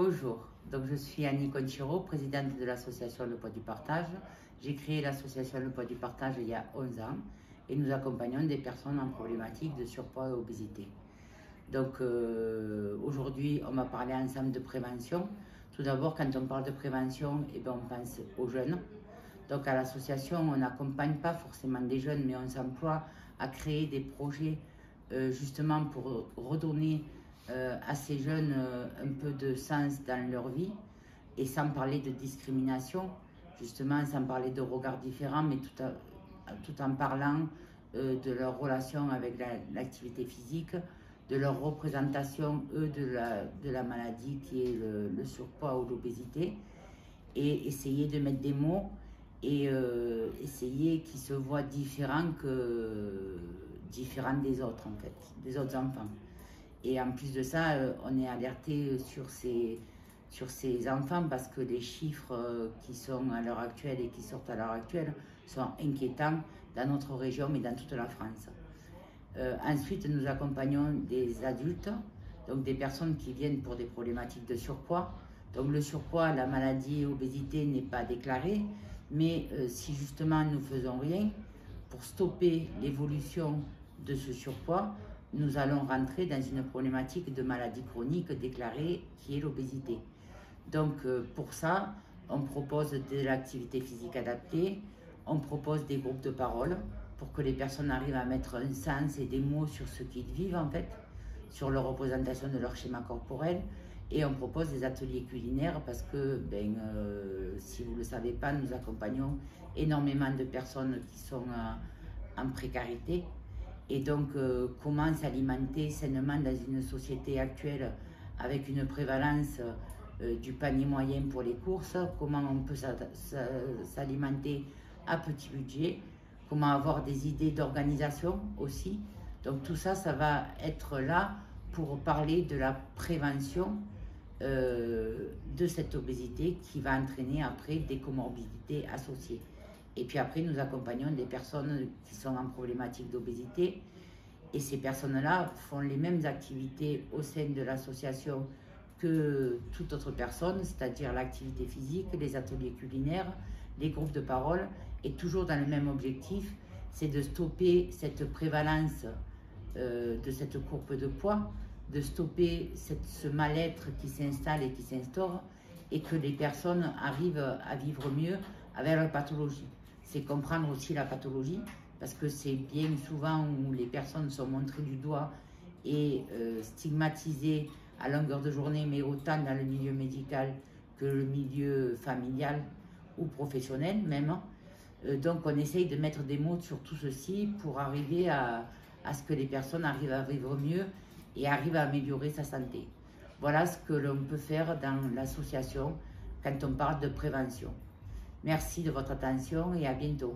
Bonjour, donc je suis Annie Conchiro, présidente de l'association Le Poids du Partage. J'ai créé l'association Le Poids du Partage il y a 11 ans et nous accompagnons des personnes en problématique de surpoids et obésité. Donc aujourd'hui, on va parler ensemble de prévention. Tout d'abord, quand on parle de prévention, on pense aux jeunes. Donc à l'association, on n'accompagne pas forcément des jeunes, mais on s'emploie à créer des projets justement pour redonner à ces jeunes un peu de sens dans leur vie, et sans parler de discrimination, justement sans parler de regards différents, mais tout en parlant de leur relation avec l'activité physique, de leur représentation, de la maladie qui est le surpoids ou l'obésité, et essayer de mettre des mots et essayer qu'ils se voient différents des autres, en fait, des autres enfants. Et en plus de ça, on est alerté sur ces enfants parce que les chiffres qui sont à l'heure actuelle et qui sortent à l'heure actuelle sont inquiétants dans notre région, mais dans toute la France. Ensuite, nous accompagnons des adultes, donc des personnes qui viennent pour des problématiques de surpoids. Donc le surpoids, la maladie, l'obésité n'est pas déclarée, mais si justement nous ne faisons rien pour stopper l'évolution de ce surpoids, nous allons rentrer dans une problématique de maladie chronique déclarée qui est l'obésité. Donc pour ça, on propose de l'activité physique adaptée, on propose des groupes de parole pour que les personnes arrivent à mettre un sens et des mots sur ce qu'ils vivent en fait, sur leur représentation de leur schéma corporel, et on propose des ateliers culinaires parce que, si vous ne le savez pas, nous accompagnons énormément de personnes qui sont en précarité. Et donc, comment s'alimenter sainement dans une société actuelle avec une prévalence du panier moyen pour les courses, comment on peut s'alimenter à petit budget, comment avoir des idées d'organisation aussi. Donc tout ça, ça va être là pour parler de la prévention de cette obésité qui va entraîner après des comorbidités associées. Et puis après, nous accompagnons des personnes qui sont en problématique d'obésité. Et ces personnes-là font les mêmes activités au sein de l'association que toute autre personne, c'est-à-dire l'activité physique, les ateliers culinaires, les groupes de parole, et toujours dans le même objectif, c'est de stopper cette prévalence de cette courbe de poids, de stopper ce mal-être qui s'installe et qui s'instaure, et que les personnes arrivent à vivre mieux avec leur pathologie. C'est comprendre aussi la pathologie, parce que c'est bien souvent où les personnes sont montrées du doigt et stigmatisées à longueur de journée, mais autant dans le milieu médical que le milieu familial ou professionnel même. Donc on essaye de mettre des mots sur tout ceci pour arriver à ce que les personnes arrivent à vivre mieux et arrivent à améliorer sa santé. Voilà ce que l'on peut faire dans l'association quand on parle de prévention. Merci de votre attention et à bientôt.